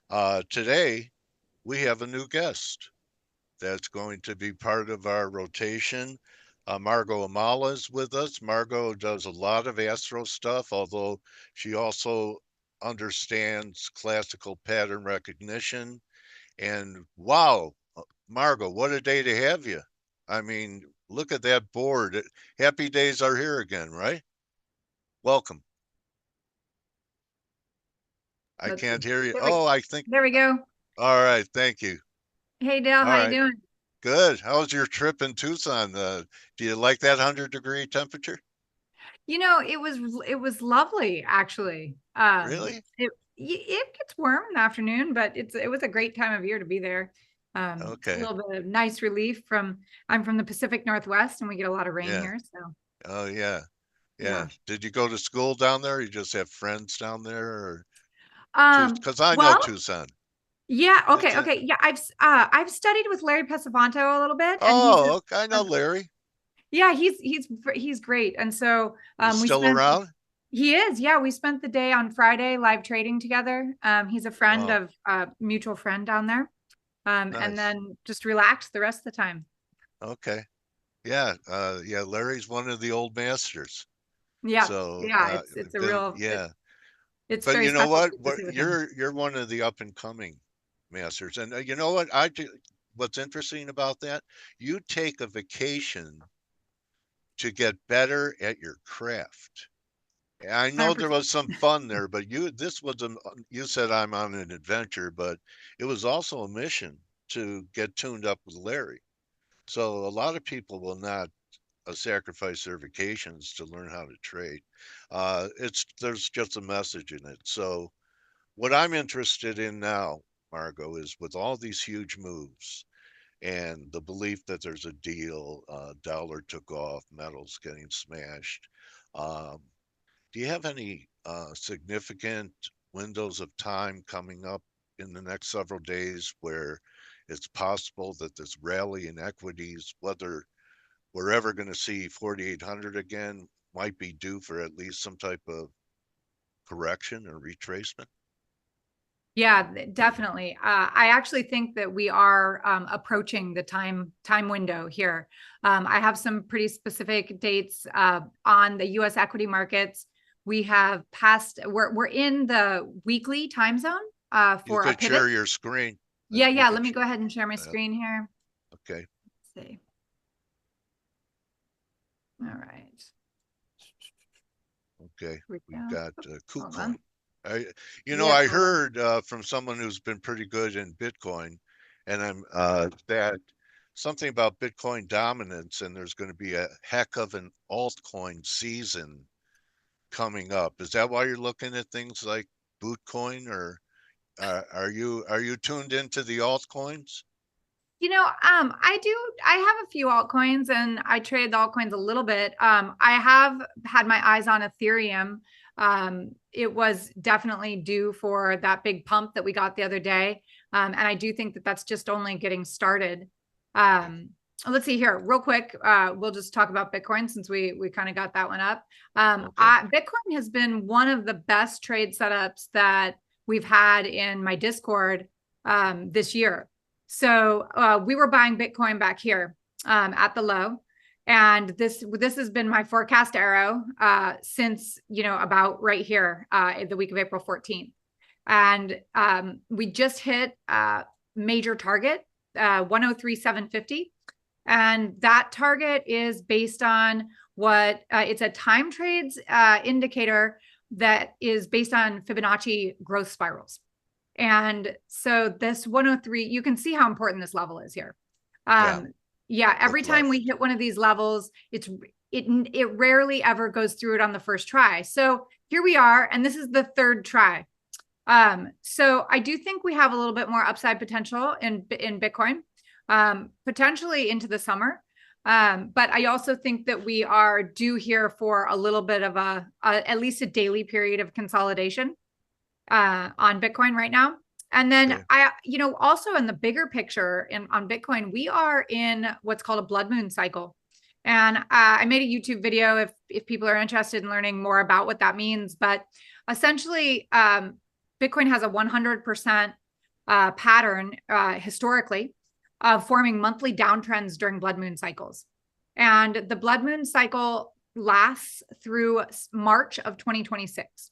Today, we have a new guest that's going to be part of our rotation. Margo Amala is with us. Margo does a lot of astro stuff, although she also understands classical pattern recognition. And wow, Margo, what a day to have you. I mean, look at that board. Happy days are here again, right? Welcome. I Let's see. can't hear you. There we Oh, I think, there we go. all right, thank you. Hey Dale, All how you right. doing? Good. How was your trip in Tucson? Do you like that 100-degree temperature? It was lovely actually. Really? It gets warm in the afternoon, but it was a great time of year to be there. A Okay. little bit of nice relief from I'm from the Pacific Northwest and we get a lot of rain Yeah. here, so Oh, yeah. Yeah. yeah. Did you go to school down there? Or you just have friends down there, or because I know Well, Tucson. yeah, It's in. okay. Yeah, I've studied with Larry Pesavanto a little bit and Oh, okay, I know Larry. yeah, he's great. And so He's we still spent around. He is. Yeah, we spent the day on Friday live trading together. He's a friend Oh, of mutual friend down there. And nice. then just relaxed the rest of the time. Okay. Yeah. Yeah. Larry's one of the old masters. Yeah. So, Yeah, it's a then real yeah. it's But very you know special what? to What sit with him. you're one of the up and coming masters, and you know what? What's interesting about that? You take a vacation to get better at your craft. I know there 100%. was some fun there, but you said I'm on an adventure, but it was also a mission to get tuned up with Larry. So a lot of people will not sacrifice their vacations to learn how to trade. There's just a message in it. So what I'm interested in now, Margo, is with all these huge moves and the belief that there's a deal, dollar took off, metals getting smashed. Um, do you have any significant windows of time coming up in the next several days where it's possible that this rally in equities, whether we're ever going to see 4,800 again, might be due for at least some type of correction or retracement? Yeah, definitely. I actually think that we are approaching the time window here. I have some pretty specific dates on the U.S. equity markets. We have passed. We're in the weekly time zone You for a could pivot. share your screen. You Yeah. could, Let me go ahead and share my screen here. okay, Let's see. All right. okay. Here we We've go. got Hold on. KuCoin. I, Yep. I Hold on. heard from someone who's been pretty good in Bitcoin, and I'm that something about Bitcoin dominance, and there's going to be a heck of an altcoin season coming up. Is that why you're looking at things like Bootcoin, or are you tuned into the altcoins? I have a few altcoins and I trade the altcoins a little bit. I have had my eyes on Ethereum. It was definitely due for that big pump that we got the other day. And I do think that that's just only getting started. Let's see here real quick. We'll just talk about Bitcoin since we kind of got that one up. Okay. Bitcoin has been one of the best trade setups that we've had in my Discord this year. So we were buying Bitcoin back here at the low. And this has been my forecast arrow since, about right here the week of April 14th. And we just hit major target, 103,750. And that target is based on it's a time trades indicator that is based on Fibonacci growth spirals. And so this 103, you can see how important this level is here. Yeah. Yeah, every Look time we left. hit one of these levels, it rarely ever goes through it on the first try. So here we are, and this is the third try. So I do think we have a little bit more upside potential in Bitcoin, potentially into the summer. But I also think that we are due here for a little bit of at least a daily period of consolidation on Bitcoin right now. And then Okay. also in the bigger picture on Bitcoin, we are in what's called a blood moon cycle. And I made a YouTube video if people are interested in learning more about what that means. But essentially, Bitcoin has a 100% pattern historically of forming monthly downtrends during blood moon cycles. And the blood moon cycle lasts through March of 2026.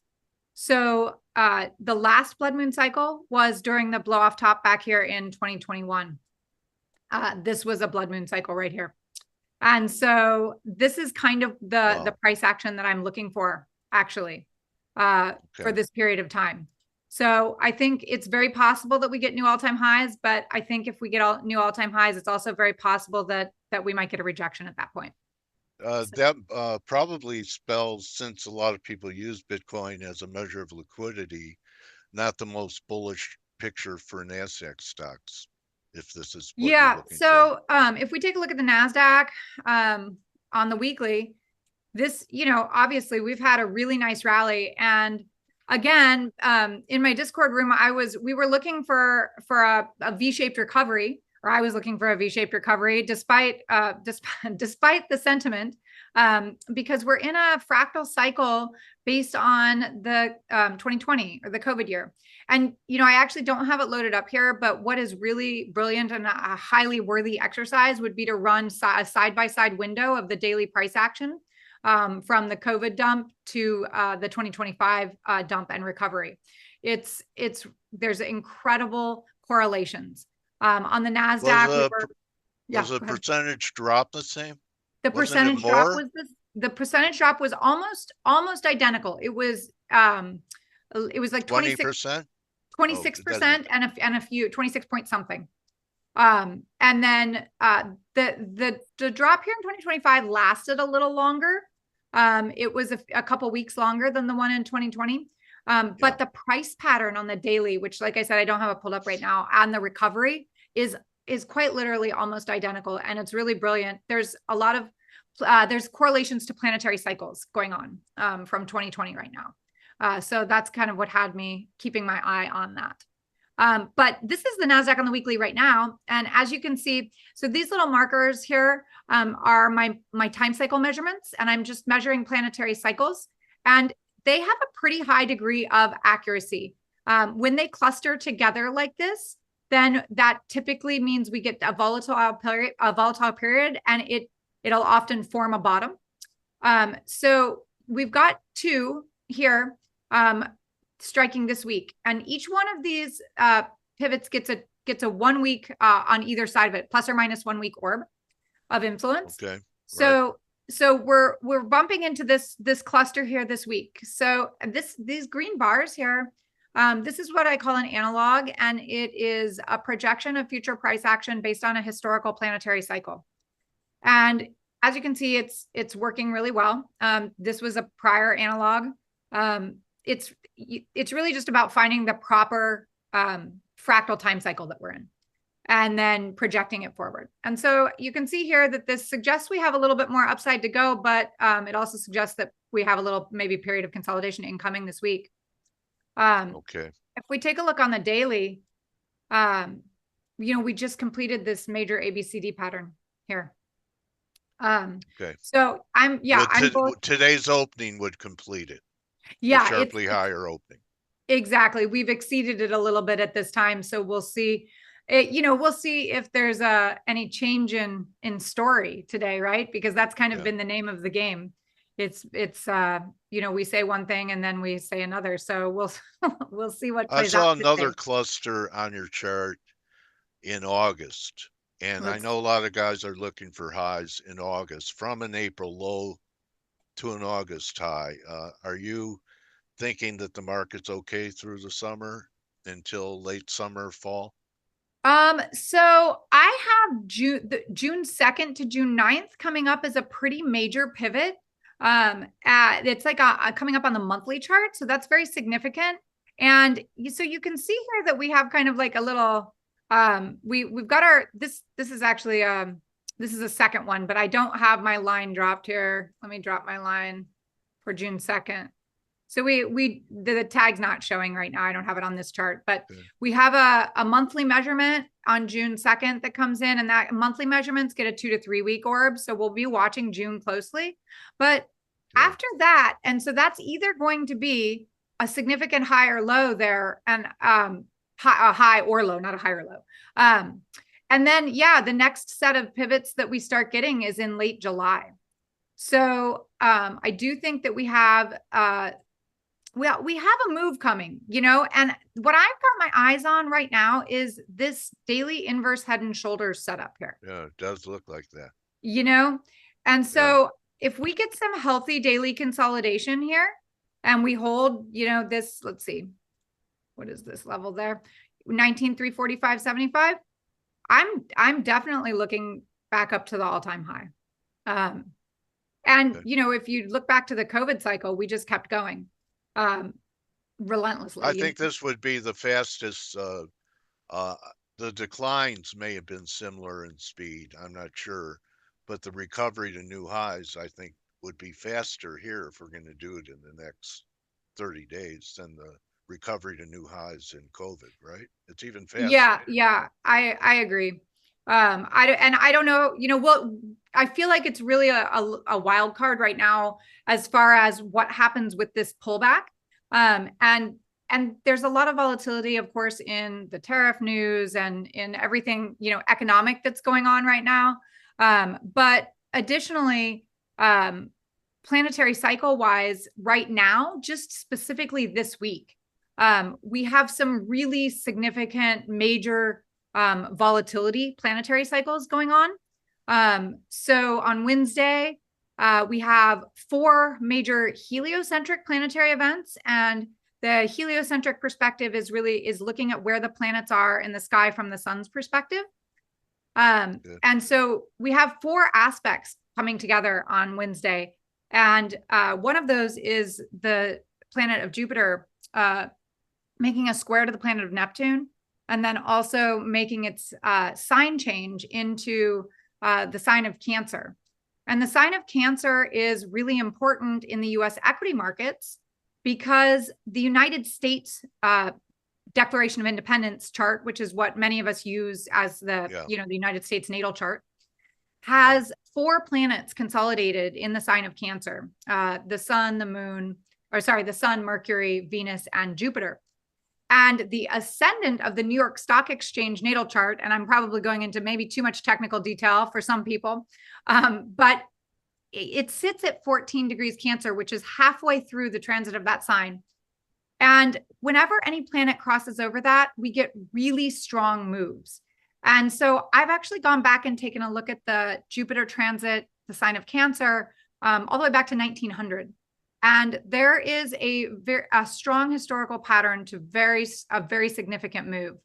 So the last blood moon cycle was during the blow off top back here in 2021. This was a blood moon cycle right here. And so this is kind of the price action that I'm looking for, actually, for this period of time. So I think it's very possible that we get new all-time highs, but I think if we get new all-time highs, it's also very possible that we might get a rejection at that point. That probably spells, since a lot of people use Bitcoin as a measure of liquidity, not the most bullish picture for NASDAQ stocks, if this is what you're looking for. If we take a look at the NASDAQ on the weekly, this, obviously we've had a really nice rally. And again, in my Discord room, we were looking for a V-shaped recovery, or I was looking for a V-shaped recovery despite the sentiment, because we're in a fractal cycle based on the 2020 or the COVID year. And, I actually don't have it loaded up here, but what is really brilliant and a highly worthy exercise would be to run a side-by-side window of the daily price action from the COVID dump to the 2025 dump and recovery. There's incredible correlations. On the NASDAQ, was the percentage drop the same? The percentage drop was the percentage drop was almost identical. It was like 20%, 26% and a few 26 point something. And then the drop here in 2025 lasted a little longer. It was a couple weeks longer than the one in 2020. But the price pattern on the daily, which, like I said, I don't have it pulled up right now, and the recovery is quite literally almost identical. And it's really brilliant. There's a lot of there's correlations to planetary cycles going on from 2020 right now. So that's kind of what had me keeping my eye on that. But this is the NASDAQ on the weekly right now. And as you can see, so these little markers here are my time cycle measurements, and I'm just measuring planetary cycles. And they have a pretty high degree of accuracy. When they cluster together like this, then that typically means we get a volatile period, and it'll often form a bottom. So we've got two here striking this week, and each one of these pivots gets a 1 week on either side of it, plus or minus 1 week orb of influence. Okay. So we're bumping into this cluster here this week. So these green bars here, this is what I call an analog, and it is a projection of future price action based on a historical planetary cycle. And as you can see, it's working really well. This was a prior analog. It's really just about finding the proper fractal time cycle that we're in, and then projecting it forward. And so you can see here that this suggests we have a little bit more upside to go, but it also suggests that we have a little maybe period of consolidation incoming this week. Okay. If we take a look on the daily, we just completed this major ABCD pattern here. Okay. So today's opening would complete it. Yeah. Sharply higher opening. Exactly. We've exceeded it a little bit at this time. So we'll see. We'll see if there's any change in story today, right? Because that's kind of been the name of the game. It's we say one thing and then we say another. So we'll see what plays out. I saw another cluster on your chart in August, and I know a lot of guys are looking for highs in August, from an April low to an August high. Are you thinking that the market's okay through the summer until late summer, fall? So I have June 2nd to June 9th coming up as a pretty major pivot. It's like coming up on the monthly chart. So that's very significant. And so you can see here that we have kind of like a little, we've got this is actually, this is a second one, but I don't have my line dropped here. Let me drop my line for June 2nd. So the tag's not showing right now. I don't have it on this chart, but we have a monthly measurement on June 2nd that comes in, and that monthly measurements get a 2 to 3 week orb. So we'll be watching June closely, but after that, and so that's either going to be a significant high or low there. And high, a high or low, not a high or low. And then, yeah, the next set of pivots that we start getting is in late July. So I do think that we have a move coming, and what I've got my eyes on right now is this daily inverse head and shoulders setup here. Yeah, it does look like that. And so if we get some healthy daily consolidation here and we hold, this, let's see, what is this level there? 19,345.75. I'm definitely looking back up to the all-time high. And if you look back to the COVID cycle, we just kept going relentlessly. I think this would be the fastest. The declines may have been similar in speed. I'm not sure, but the recovery to new highs, I think, would be faster here if we're going to do it in the next 30 days than the recovery to new highs in COVID, right? It's even faster. Yeah, I agree. I don't know, I feel like it's really a wild card right now as far as what happens with this pullback. And there's a lot of volatility, of course, in the tariff news and in everything, economic that's going on right now. But additionally, planetary cycle wise, right now, just specifically this week, we have some really significant major volatility planetary cycles going on. So on Wednesday, we have 4 major heliocentric planetary events, and the heliocentric perspective is looking at where the planets are in the sky from the sun's perspective. And so we have 4 aspects coming together on Wednesday. And one of those is the planet of Jupiter making a square to the planet of Neptune, and then also making its sign change into the sign of Cancer. And the sign of Cancer is really important in the US equity markets because the United States Declaration of Independence chart, which is what many of us use as the United States natal chart, has 4 planets consolidated in the sign of Cancer: the sun, the sun, Mercury, Venus, and Jupiter. And the ascendant of the New York Stock Exchange natal chart, and I'm probably going into maybe too much technical detail for some people, but it sits at 14 degrees Cancer, which is halfway through the transit of that sign. And whenever any planet crosses over that, we get really strong moves. And so I've actually gone back and taken a look at the Jupiter transit, the sign of Cancer, all the way back to 1900. And there is a strong historical pattern to a very significant move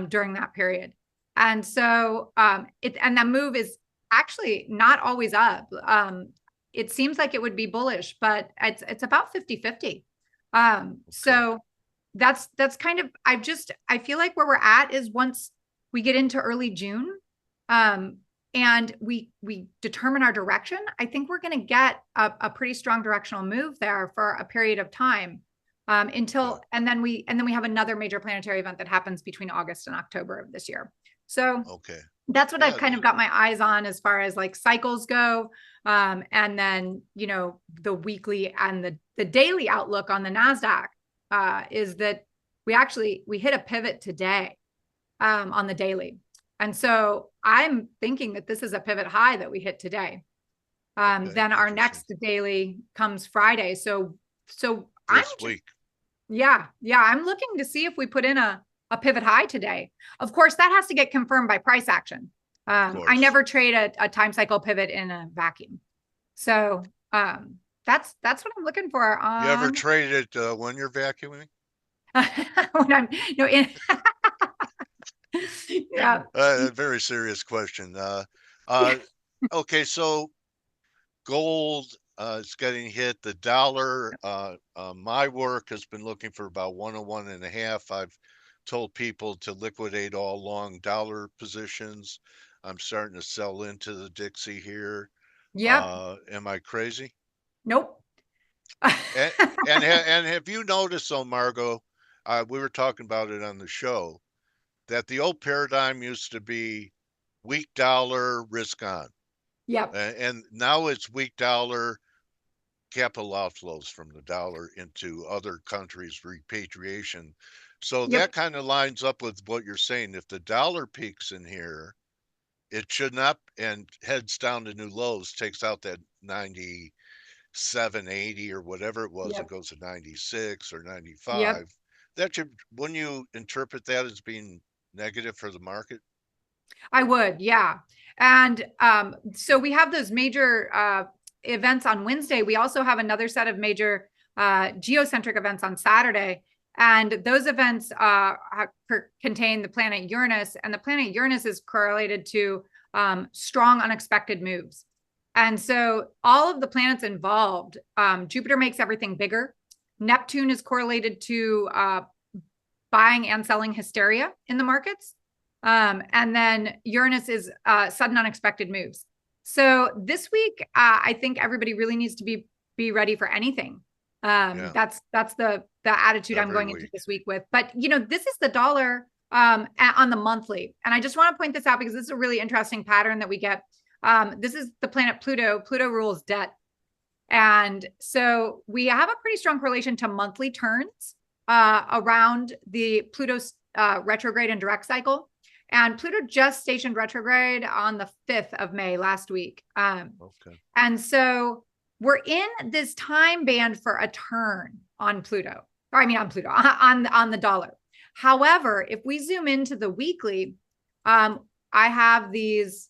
during that period. And so and that move is actually not always up. It seems like it would be bullish, but it's about 50-50. So that's kind of, I feel like where we're at is once we get into early June, and we determine our direction, I think we're going to get a pretty strong directional move there for a period of time, and then we have another major planetary event that happens between August and October of this year. So that's what I've kind of got my eyes on as far as like cycles go. And then, the weekly and the daily outlook on the NASDAQ is that we hit a pivot today on the daily. And so I'm thinking that this is a pivot high that we hit today. Then our next daily comes Friday. So this week. Yeah. I'm looking to see if we put in a pivot high today. Of course, that has to get confirmed by price action. I never trade a time cycle pivot in a vacuum. So that's what I'm looking for. You ever traded it when you're vacuuming? When I'm yeah. A very serious question. Okay, so gold is getting hit. The dollar, my work has been looking for about 101.5. I've told people to liquidate all long dollar positions. I'm starting to sell into the Dixie here. Yeah. Am I crazy? Nope. and have you noticed, though, Margo, we were talking about it on the show, that the old paradigm used to be weak dollar, risk on. Yep. And now it's weak dollar, capital outflows from the dollar into other countries, repatriation. So that Yep. kind of lines up with what you're saying. If the dollar peaks in here, it should not, and heads down to new lows, takes out that 97.80 or whatever it was, it Yep. goes to 96 or Yep. 95. That should, wouldn't you interpret that as being negative for the market? I would, yeah. And so we have those major events on Wednesday. We also have another set of major geocentric events on Saturday. And those events contain the planet Uranus, and the planet Uranus is correlated to strong unexpected moves. And so all of the planets involved, Jupiter makes everything bigger. Neptune is correlated to buying and selling hysteria in the markets. And then Uranus is sudden unexpected moves. So this week, I think everybody really needs to be ready for anything. Yeah, That's the attitude I'm every going into week. this week with. But this is the dollar on the monthly, and I just want to point this out because this is a really interesting pattern that we get. This is the planet Pluto. Pluto rules debt, and so we have a pretty strong correlation to monthly turns around the Pluto's retrograde and direct cycle. And Pluto just stationed retrograde on the 5th of May last week. Okay. And so we're in this time band for a turn on Pluto, or I mean on Pluto, on the dollar. However, if we zoom into the weekly, I have these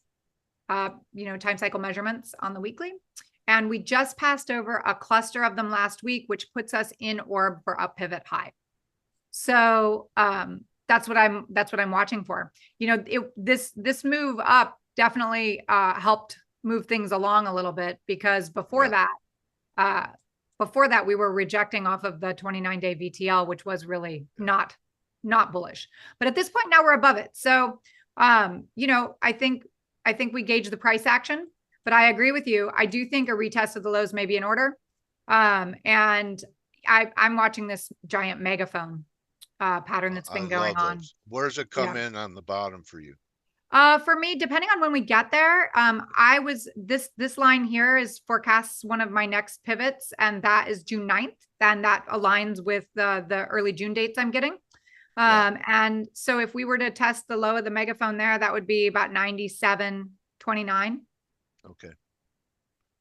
time cycle measurements on the weekly. And we just passed over a cluster of them last week, which puts us in orb for a pivot high. So that's what I'm watching for. This move up definitely helped move things along a little bit, because Yeah. before that we were rejecting off of the 29-day VTL, which was really not bullish. But at this point now we're above it. So I think we gauge the price action, but I agree with you. I do think a retest of the lows may be in order. And I'm watching this giant megaphone pattern that's I been going love on. those. Where's it come Yeah. in on the bottom for you? For me, depending on when we get there, this line here is forecasts one of my next pivots, and that is June 9th. And that aligns with the early June dates I'm getting. Yeah. And so if we were to test the low of the megaphone there, that would be about 97.29. Okay.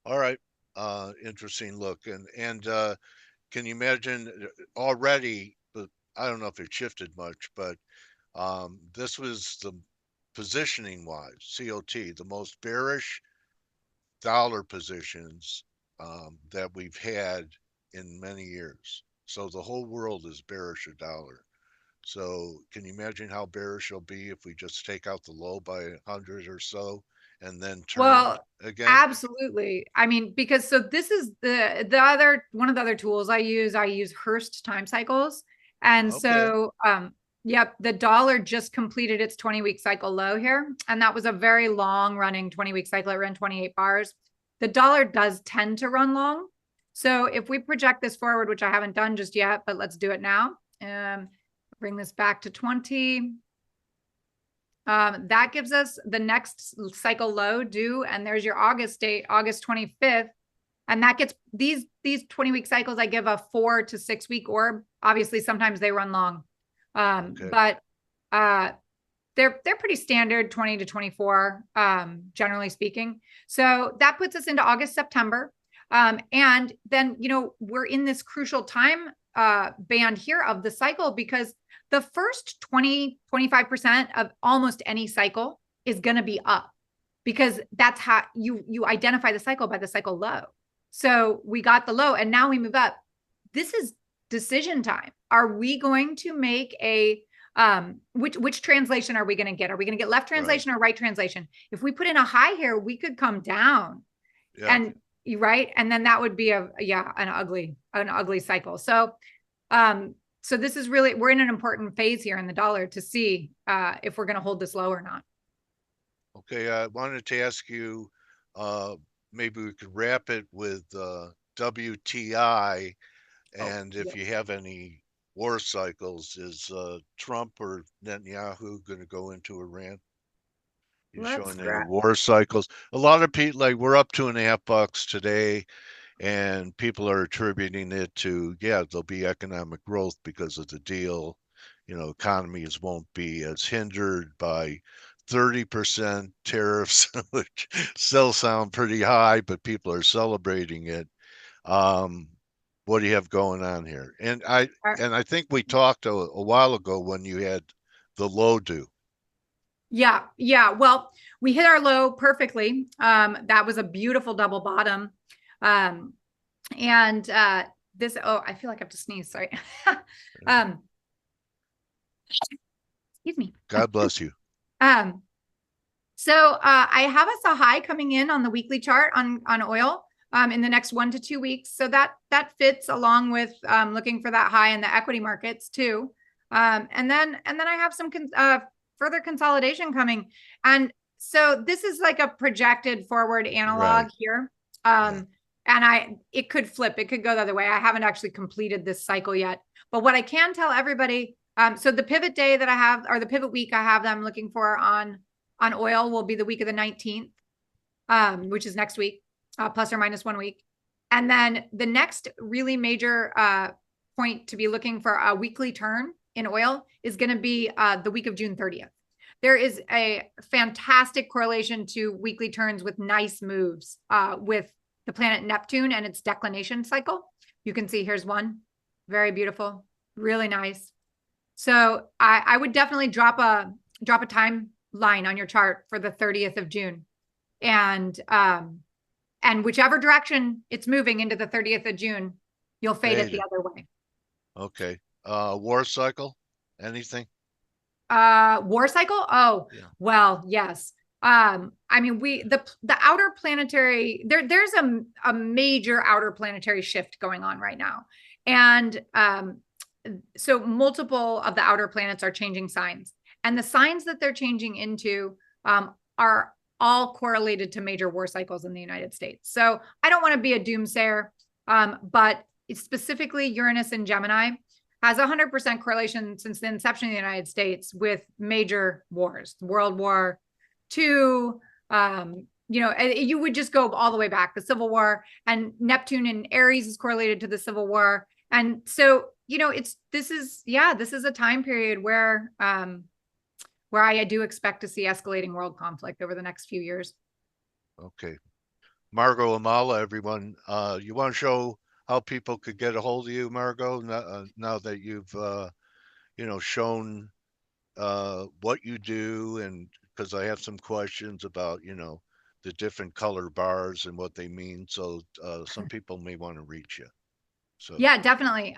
All right. Interesting look. And can you imagine already, but I don't know if it shifted much, but this was the positioning wise, COT, the most bearish dollar positions that we've had in many years. So the whole world is bearish a dollar. So can you imagine how bearish it'll be if we just take out the low by 100 or so and then turn Well, again? absolutely. I mean, because so this is the other one of the other tools I use. I use Hearst time cycles. And Okay. so yep, the dollar just completed its 20-week cycle low here. And that was a very long running 20-week cycle. It ran 28 bars. The dollar does tend to run long. So if we project this forward, which I haven't done just yet, but let's do it now. Bring this back to 20. That gives us the next cycle low due, and there's your August date, August 25th. And that gets these 20-week cycles. I give a 4 to 6 week orb. Obviously, sometimes they run long, Okay. but they're pretty standard, 20 to 24, generally speaking. So that puts us into August, September, and then we're in this crucial time band here of the cycle, because the first 20-25% of almost any cycle is going to be up, because that's how you identify the cycle, by the cycle low. So we got the low and now we move up. This is decision time. Are we going to make a which translation are we going to get? Are we going to get left translation or right translation? If we put in a high here, we could come down. Yeah. And right, and then that would be an ugly cycle. So so this is really, we're in an important phase here in the dollar to see if we're going to hold this low or not. Okay. I wanted to ask you, uh, maybe we could wrap it with WTI. Oh, And if yeah. you have any war cycles, is Trump or Netanyahu going to go into Iran? You Let's showing any grab. war cycles? A lot of people, like, we're up $2.50 today, and people are attributing it to, yeah, there'll be economic growth because of the deal, economies won't be as hindered by 30% tariffs, which still sound pretty high, but people are celebrating it. Um, what do you have going on here? And I think we talked a while ago when you had the low due. Yeah, yeah. Well, we hit our low perfectly. That was a beautiful double bottom. Um, and this, oh, I feel like I have to sneeze. Sorry. um, excuse me. God bless you. Um, so I have us a high coming in on the weekly chart on oil in the next 1 to 2 weeks. So that fits along with looking for that high in the equity markets too. And then I have some further consolidation coming. And so this is like a projected forward analog Right. here. Yeah. And it could flip. It could go the other way. I haven't actually completed this cycle yet. But what I can tell everybody, so the pivot day that I have, or the pivot week I have that I'm looking for on oil will be the week of the 19th, which is next week, plus or minus 1 week. And then the next really major point to be looking for a weekly turn in oil is going to be the week of June 30th. There is a fantastic correlation to weekly turns with nice moves with the planet Neptune and its declination cycle. You can see here's one, very beautiful, really nice. So I would definitely drop a timeline on your chart for the 30th of June. And whichever direction it's moving into the 30th of June, you'll fade it the other way. Okay. War cycle? Anything? War cycle? Oh, Yeah. well, yes. I mean, the outer planetary there's a major outer planetary shift going on right now. And so multiple of the outer planets are changing signs. And the signs that they're changing into are all correlated to major war cycles in the United States. So I don't want to be a doomsayer, but it's specifically Uranus and Gemini has 100% correlation since the inception of the United States with major wars, World War II. You would just go all the way back, the Civil War, and Neptune in Aries is correlated to the Civil War. And so, this is a time period where I do expect to see escalating world conflict over the next few years. Okay. Margo Amala, everyone. You want to show how people could get a hold of you, Margo, now that you've, shown what you do, and because I have some questions about, the different color bars and what they mean. So some people may want to reach you. So yeah, definitely.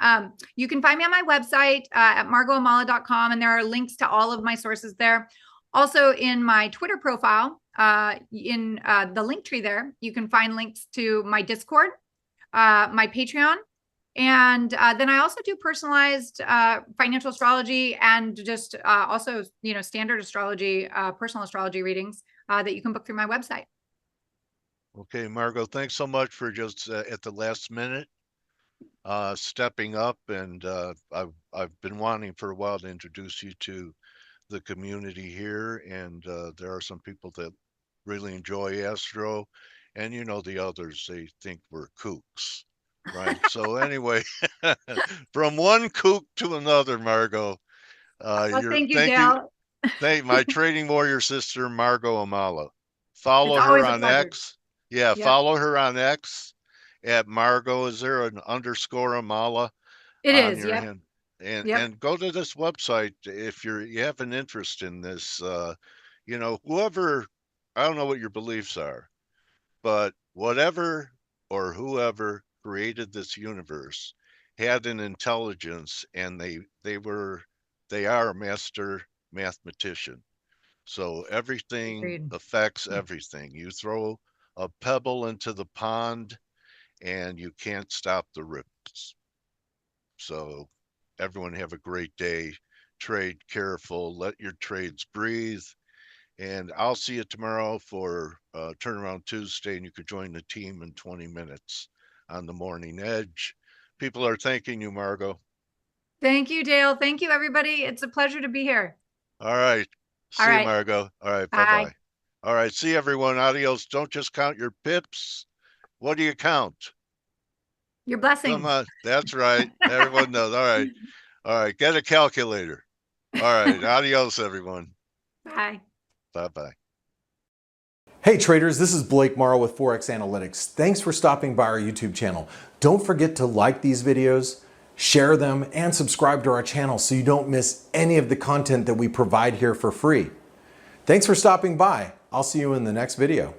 You can find me on my website at margoamala.com, and there are links to all of my sources there. Also, in my Twitter profile, in the link tree there, you can find links to my Discord, my Patreon, and then I also do personalized financial astrology and just also, standard astrology, personal astrology readings that you can book through my website. okay, Margo, thanks so much for just at the last minute stepping up, and I've been wanting for a while to introduce you to the community here, and there are some people that really enjoy Astro, and the others, they think we're kooks, right? So anyway, from one kook to another, Margo, Well, thank you, thank you, Dale. thank my trading warrior sister, Margo Amala. It's Follow her always a on pleasure. X. Yeah, Yep, follow her on X at Margo. Is there an underscore Amala it on is. your Yep, hand? And yep. go to this website if you have an interest in this. Whoever, I don't know what your beliefs are, but whatever or whoever created this universe had an intelligence, and they are a master mathematician. So everything Agreed. affects everything. You throw a pebble into the pond and you can't stop the ripples. So everyone have a great day. Trade careful, let your trades breathe. And I'll see you tomorrow for Turnaround Tuesday, and you could join the team in 20 minutes on the Morning Edge. People are thanking you, Margo. Thank you, Dale. Thank you, everybody. It's a pleasure to be here. All right. All See you, right. Margo. All right. Bye Bye. bye. All right. See everyone. Adios. Don't just count your pips. What do you count? Your Come blessings. on. That's right. Everyone knows. All right. All right. Get a calculator. All right. Adios, everyone. Bye. Bye-bye. Hey traders, this is Blake Morrow with Forex Analytics. Thanks for stopping by our YouTube channel. Don't forget to like these videos, share them, and subscribe to our channel so you don't miss any of the content that we provide here for free. Thanks for stopping by. I'll see you in the next video.